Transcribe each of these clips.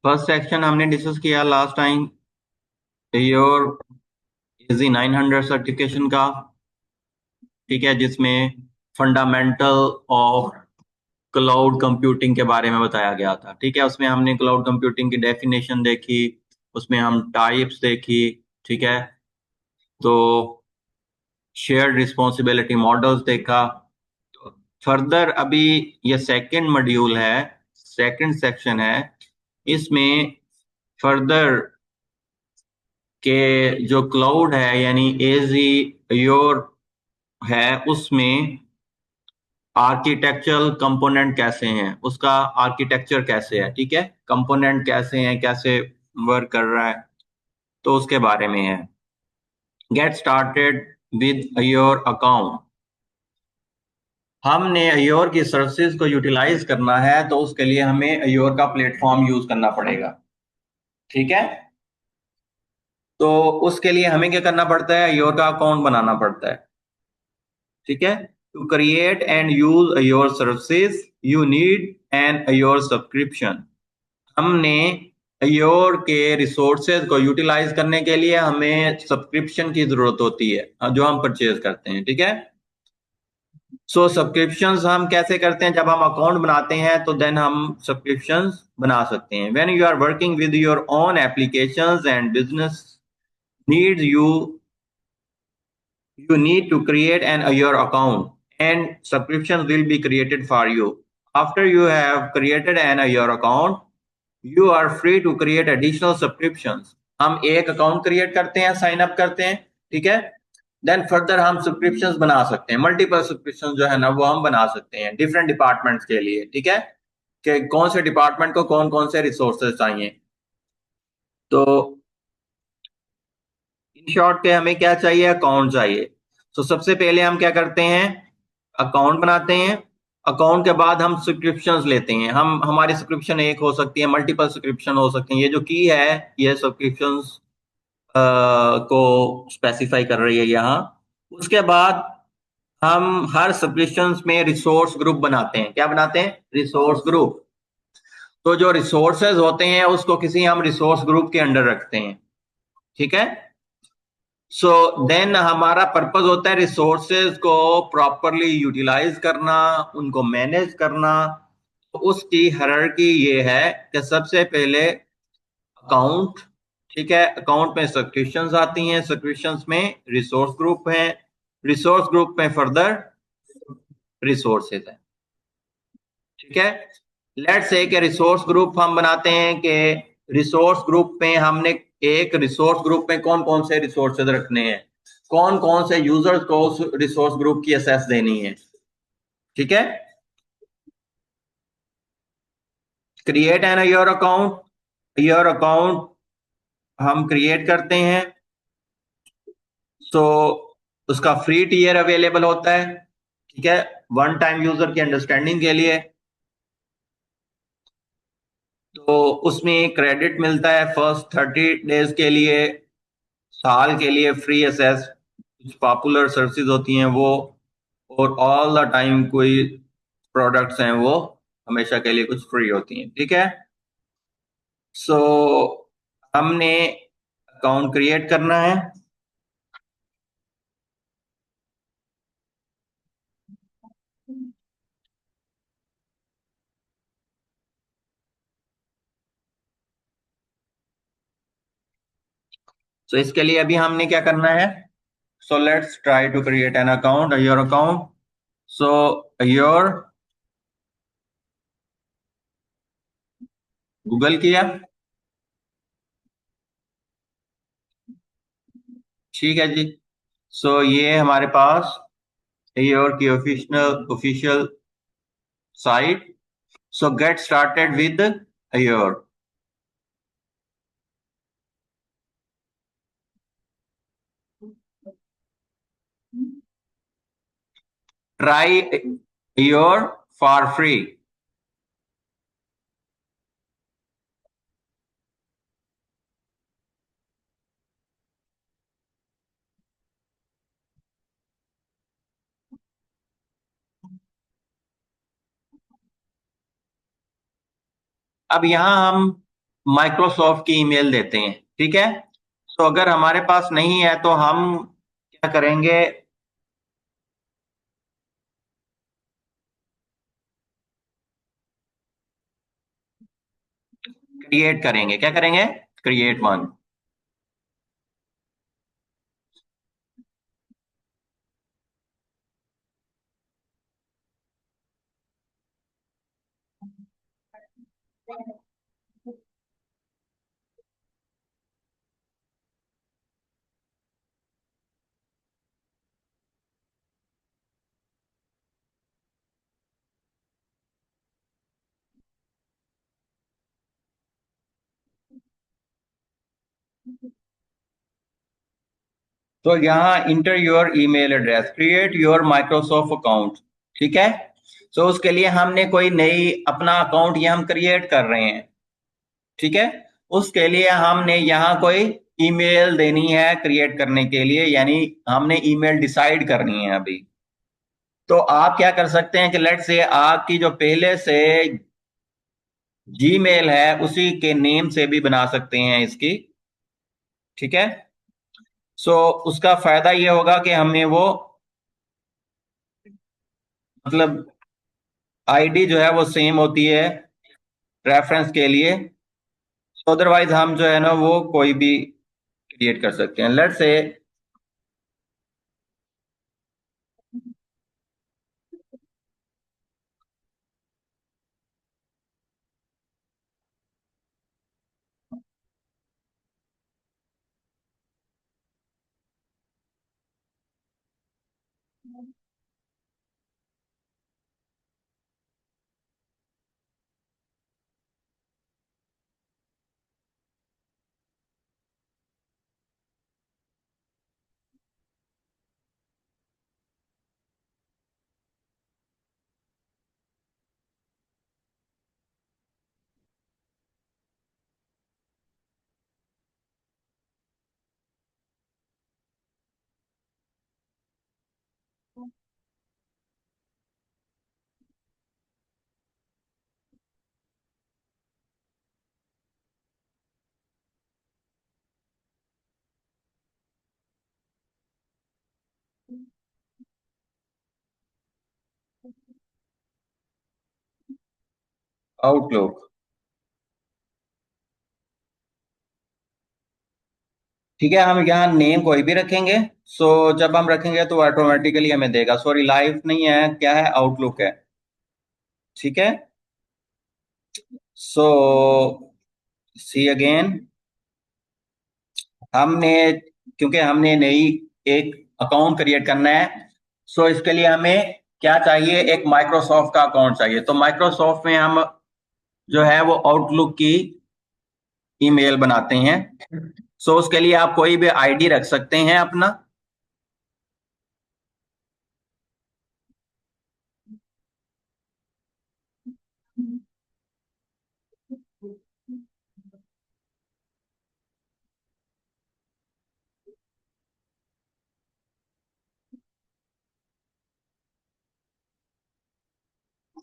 First section हमने discuss किया last time your easy 900 certification का। ठीक है, जिसमें फंडामेंटल ऑफ क्लाउड कंप्यूटिंग के बारे में बताया गया था। ठीक है, उसमें हमने क्लाउड कंप्यूटिंग की डेफिनेशन देखी, उसमें हम टाइप्स देखी। ठीक है, तो शेयर्ड रिस्पॉन्सिबिलिटी मॉडल्स देखा। फर्दर अभी ये सेकंड मॉड्यूल है, सेकंड सेक्शन है। इसमें फर्दर के जो क्लाउड है यानी एजी योर है, उसमें आर्किटेक्चरल कंपोनेंट कैसे हैं, उसका आर्किटेक्चर कैसे है। ठीक है, कंपोनेंट कैसे हैं, कैसे वर्क कर रहा है, तो उसके बारे में है। Gate started with your account. हमने अयोर की सर्विसेज को यूटिलाइज करना है, तो उसके लिए हमें अयोर का प्लेटफॉर्म यूज करना पड़ेगा। ठीक है, तो उसके लिए हमें क्या करना पड़ता है, अयोर का अकाउंट बनाना पड़ता है। ठीक है, to create and use Azure services you need an Azure subscription. हमने अयोर के रिसोर्सेज को यूटिलाइज करने के लिए हमें सब्सक्रिप्शन की जरूरत होती है जो हम परचेज करते हैं। ठीक है, सो सब्सक्रिप्शंस हम कैसे करते हैं, जब हम अकाउंट बनाते हैं तो देन हम सब्सक्रिप्शंस बना सकते हैं। When you are working with your own applications and business needs you need to create an Azure account and subscriptions will be created for you. After you have created an Azure account, you are free to create additional subscriptions. हम एक account create करते हैं, sign up करते हैं। ठीक है, then further हम subscriptions बना सकते हैं, मल्टीपल सब्सक्रिप्शन जो है ना वो हम बना सकते हैं डिफरेंट डिपार्टमेंट्स के लिए। ठीक है, कि कौन से डिपार्टमेंट को कौन कौन से रिसोर्सेज चाहिए। तो इन शॉर्ट पे हमें क्या चाहिए, अकाउंट चाहिए। तो सबसे पहले हम क्या करते हैं, अकाउंट बनाते हैं। अकाउंट के बाद हम सब्सक्रिप्शंस लेते हैं। हम हमारी सब्सक्रिप्शन एक हो सकती है, मल्टीपल सब्सक्रिप्शन हो सकती है। ये जो की है ये सब्सक्रिप्शंस को स्पेसिफाई कर रही है यहाँ। उसके बाद हम हर सब्सक्रिप्शंस में रिसोर्स ग्रुप बनाते हैं। क्या बनाते हैं, रिसोर्स ग्रुप। तो जो रिसोर्सेज होते हैं उसको किसी हम रिसोर्स ग्रुप के अंडर रखते हैं। ठीक है, सो देन हमारा पर्पस होता है रिसोर्सेज को प्रॉपरली यूटिलाइज करना, उनको मैनेज करना। तो उसकी हायरार्की ये है कि सबसे पहले अकाउंट। ठीक है, अकाउंट में सब्सक्रिप्शंस आती हैं, सब्सक्रिप्शंस में रिसोर्स ग्रुप है, रिसोर्स ग्रुप में फर्दर रिसोर्सेज है। ठीक है, लेट्स से कि रिसोर्स ग्रुप हम बनाते हैं कि रिसोर्स ग्रुप में हमने एक रिसोर्स ग्रुप में कौन कौन से रिसोर्सेज रखने हैं, कौन कौन से यूजर्स को उस रिसोर्स ग्रुप की एक्सेस देनी है। ठीक है, create an your account. Your account हम क्रिएट करते हैं, सो उसका फ्री टीयर अवेलेबल होता है। ठीक है, वन टाइम यूजर की अंडरस्टैंडिंग के लिए। तो उसमें क्रेडिट मिलता है फर्स्ट 30 डेज के लिए, साल के लिए फ्री एक्सेस। कुछ पॉपुलर सर्विसेज होती हैं वो, और ऑल द टाइम कोई प्रोडक्ट्स हैं वो हमेशा के लिए कुछ फ्री होती हैं। ठीक है, सो हमने अकाउंट क्रिएट करना है। सो इसके लिए अभी हमने क्या करना है, so let's try to create an account, your account. So your Google किया। ठीक है जी, सो ये हमारे पास योर की official official site. So get started with your. Try your for free. अब यहाँ हम माइक्रोसॉफ्ट की ईमेल देते हैं, ठीक है। तो अगर हमारे पास नहीं है तो हम क्या करेंगे, क्रिएट करेंगे। क्या करेंगे? Create one. तो यहाँ inter your email address, create your Microsoft account, ठीक है। तो उसके लिए हमने कोई नई अपना अकाउंट ये हम क्रिएट कर रहे हैं, ठीक है। उसके लिए हमने यहाँ कोई ईमेल देनी है क्रिएट करने के लिए, यानी हमने ईमेल डिसाइड करनी है अभी। तो आप क्या कर सकते हैं कि लेट से आपकी जो पहले से जीमेल है उसी के नेम से भी बना सकते हैं इसकी, ठीक है। सो उसका फायदा ये होगा कि हमें वो मतलब आईडी जो है वो सेम होती है रेफरेंस के लिए। अदरवाइज हम जो है ना वो कोई भी क्रिएट कर सकते हैं, लेट से आउटलुक, ठीक है। हम यहाँ नेम कोई भी रखेंगे। सो जब हम रखेंगे तो ऑटोमेटिकली हमें देगा, सॉरी लाइव नहीं है, क्या है, आउटलुक है, ठीक है। सो सी अगेन, हमने क्योंकि हमने नई एक अकाउंट क्रिएट करना है, सो इसके लिए हमें क्या चाहिए, एक माइक्रोसॉफ्ट का अकाउंट चाहिए। तो माइक्रोसॉफ्ट में हम जो है वो आउटलुक की ईमेल बनाते हैं। सो उसके लिए आप कोई भी आईडी रख सकते हैं अपना।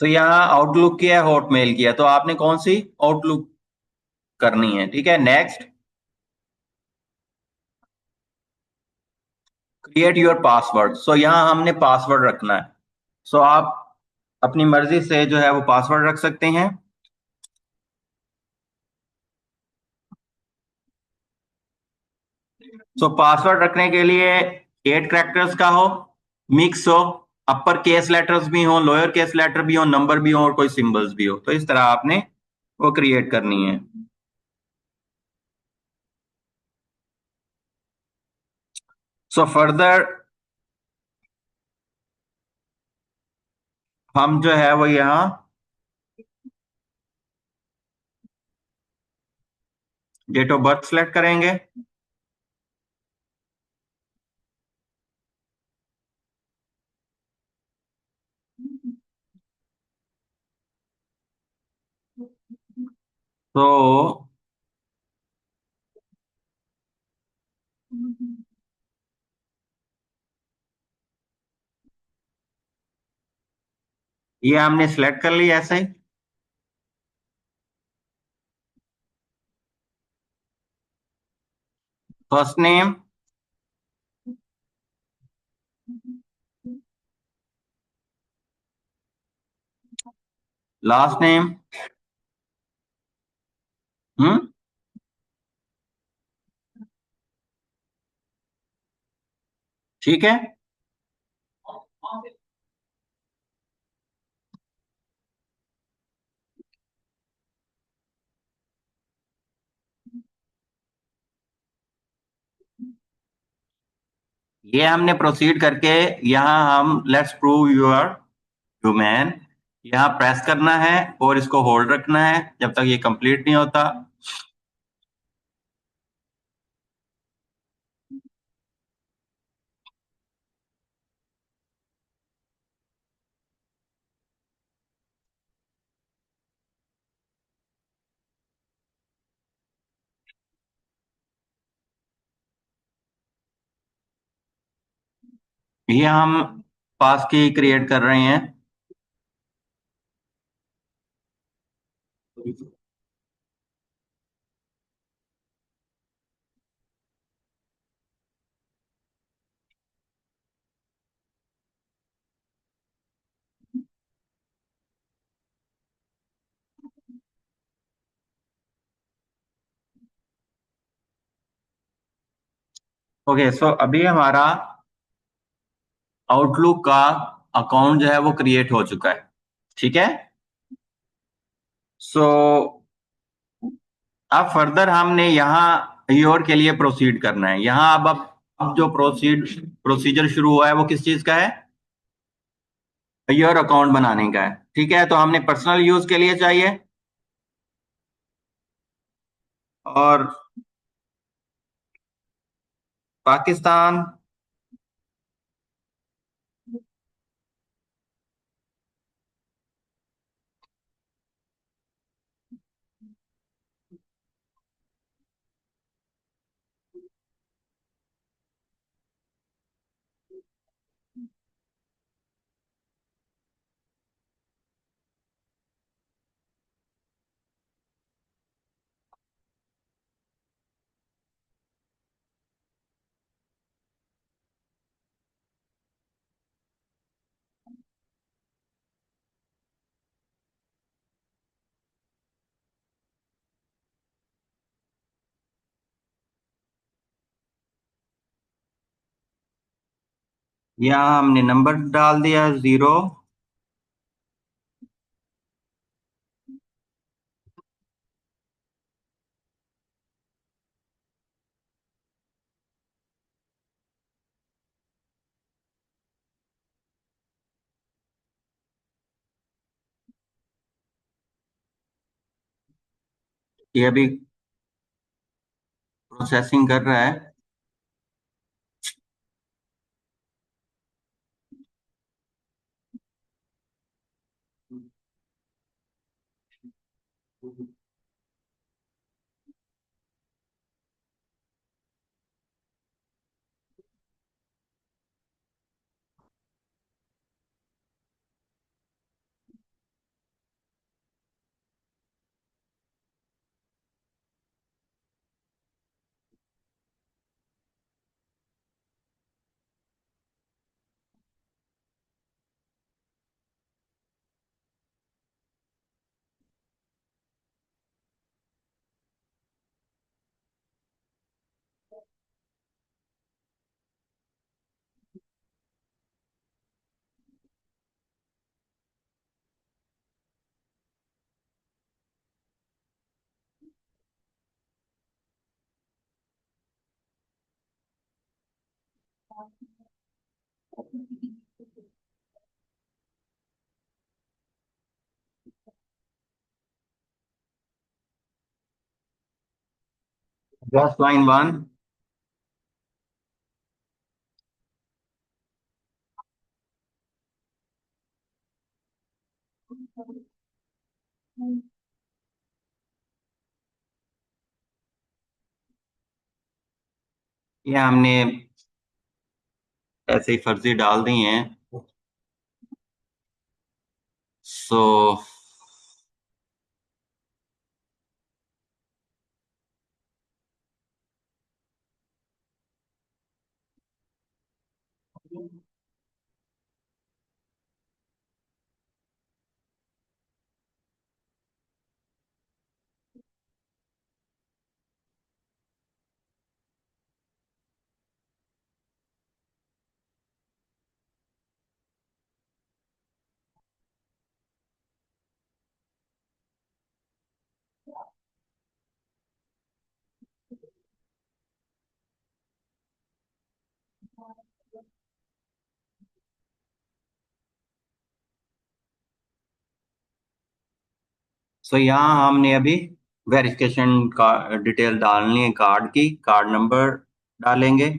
तो यहाँ आउटलुक की है, हॉटमेल की है, तो आपने कौन सी आउटलुक करनी है, ठीक है। Next, create your password. So यहाँ हमने पासवर्ड रखना है। सो आप अपनी मर्जी से जो है वो पासवर्ड रख सकते हैं। सो पासवर्ड रखने के लिए 8 कैरेक्टर्स का हो, मिक्स हो, अपर केस लेटर्स भी हो, लोअर केस लेटर भी हो, नंबर भी हो और कोई सिंबल्स भी हो, तो इस तरह आपने वो क्रिएट करनी है। सो फर्दर हम जो है वो यहाँ डेट ऑफ बर्थ सेलेक्ट करेंगे। तो ये हमने सेलेक्ट कर लिया ऐसे ही। First name, last name. Hmm. ठीक है। ये हमने प्रोसीड करके यहाँ हम लेट्स प्रूव यूर ह्यूमन, यहाँ प्रेस करना है और इसको होल्ड रखना है जब तक ये कंप्लीट नहीं होता। ये हम पास की क्रिएट कर रहे हैं। ओके, सो अभी हमारा आउटलुक का अकाउंट जो है वो क्रिएट हो चुका है। ठीक है। सो अब फर्दर हमने यहाँ योर के लिए प्रोसीड करना है। यहाँ अब जो प्रोसीजर शुरू हुआ है वो किस चीज का है? योर अकाउंट बनाने का है। ठीक है, तो हमने पर्सनल यूज के लिए चाहिए और पाकिस्तान। यहाँ हमने नंबर डाल दिया 0। ये अभी प्रोसेसिंग कर रहा है। Just line 1। ये हमने ऐसे ही फर्जी डाल दी हैं। सो सो यहाँ हमने अभी वेरिफिकेशन का डिटेल डालनी है, कार्ड की, कार्ड नंबर डालेंगे।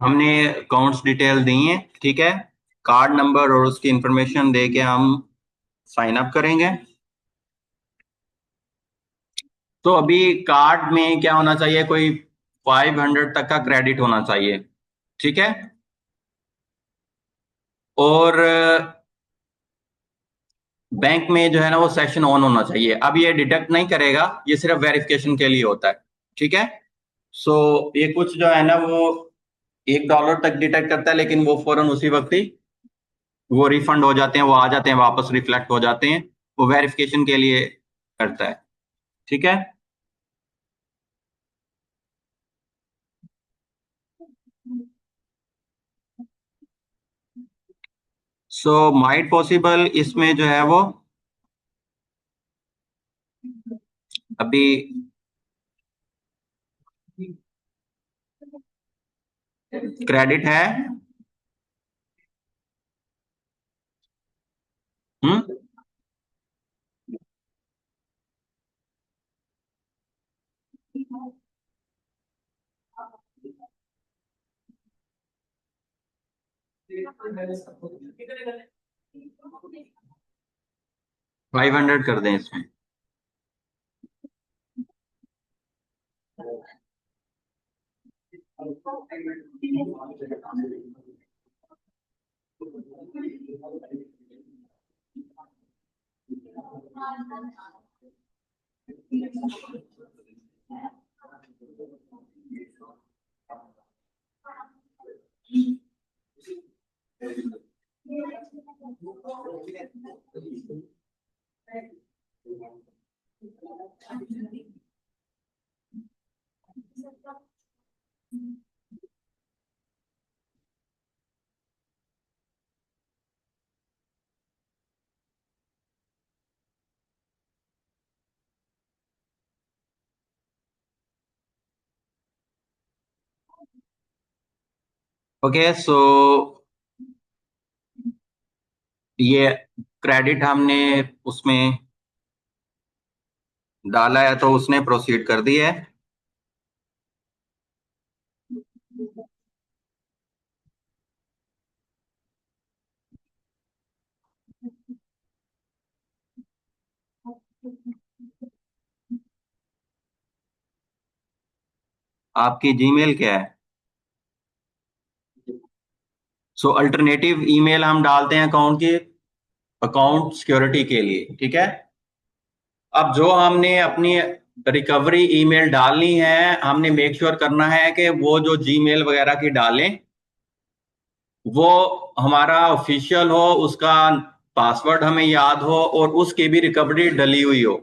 हमने अकाउंट्स डिटेल दी है, ठीक है। कार्ड नंबर और उसकी इंफॉर्मेशन दे के हम साइन अप करेंगे। तो अभी कार्ड में क्या होना चाहिए, कोई 500 तक का क्रेडिट होना चाहिए, ठीक है। और बैंक में जो है ना वो सेशन ऑन होना चाहिए। अब ये डिडक्ट नहीं करेगा, ये सिर्फ वेरिफिकेशन के लिए होता है, ठीक है। सो ये कुछ जो है ना वो $1 तक डिटेक्ट करता है, लेकिन वो फौरन उसी वक्त ही वो रिफंड हो जाते हैं, वो आ जाते हैं वापस, रिफ्लेक्ट हो जाते हैं। वो वेरिफिकेशन के लिए करता है, ठीक है। सो माइट पॉसिबल इसमें जो है वो अभी क्रेडिट है। हम्म। 500 कर दें इसमें। ओके, सो ये क्रेडिट हमने उसमें डाला है, तो उसने प्रोसीड कर दी है। आपकी जीमेल क्या है? सो अल्टरनेटिव ईमेल हम डालते हैं अकाउंट की, अकाउंट सिक्योरिटी के लिए, ठीक है। अब जो हमने अपनी रिकवरी ईमेल डालनी है, हमने मेक श्योर करना है कि वो जो जीमेल वगैरह की डालें वो हमारा ऑफिशियल हो, उसका पासवर्ड हमें याद हो और उसकी भी रिकवरी डली हुई हो।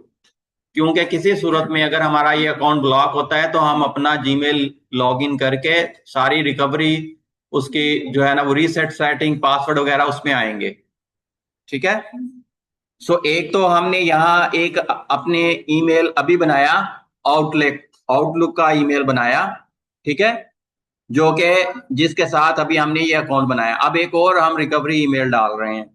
क्योंकि किसी सूरत में अगर हमारा ये अकाउंट ब्लॉक होता है तो हम अपना जीमेल लॉग इन करके सारी रिकवरी उसकी जो है ना वो रीसेट सेटिंग पासवर्ड वगैरह उसमें आएंगे, ठीक है। सो एक तो हमने यहाँ एक अपने ईमेल अभी बनाया, आउटलुक आउटलुक का ईमेल बनाया, ठीक है, जो कि जिसके साथ अभी हमने ये अकाउंट बनाया। अब एक और हम रिकवरी ईमेल डाल रहे हैं।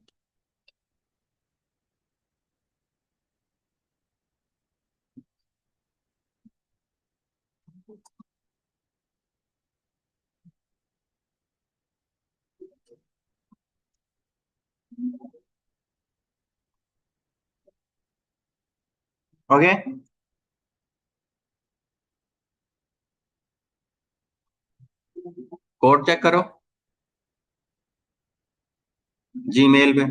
ओके, कोड चेक करो जीमेल पे।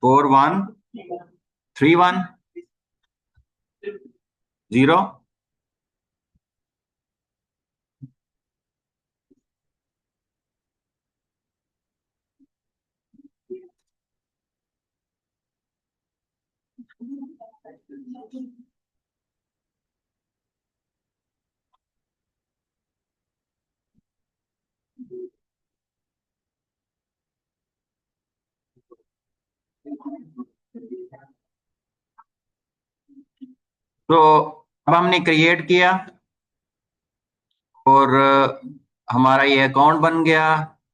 4131 0। तो अब हमने क्रिएट किया और हमारा ये अकाउंट बन गया।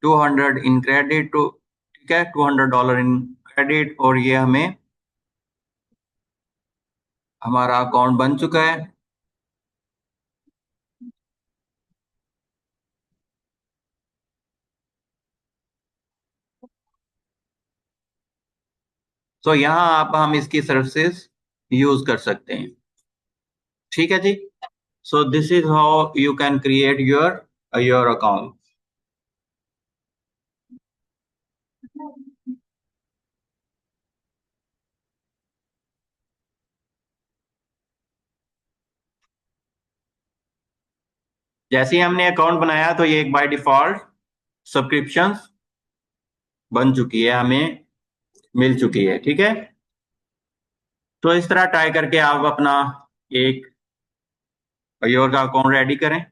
200 इन क्रेडिट टू, ठीक है, $200 इन क्रेडिट, और ये हमें हमारा अकाउंट बन चुका है। तो यहाँ आप हम इसकी सर्विसेज यूज कर सकते हैं, ठीक है जी। So this is how you can create your account. जैसे ही हमने अकाउंट बनाया तो ये एक बाय डिफॉल्ट सब्सक्रिप्शंस बन चुकी है, हमें मिल चुकी है, ठीक है। तो इस तरह ट्राई करके आप अपना एक योर का अकाउंट रेडी करें।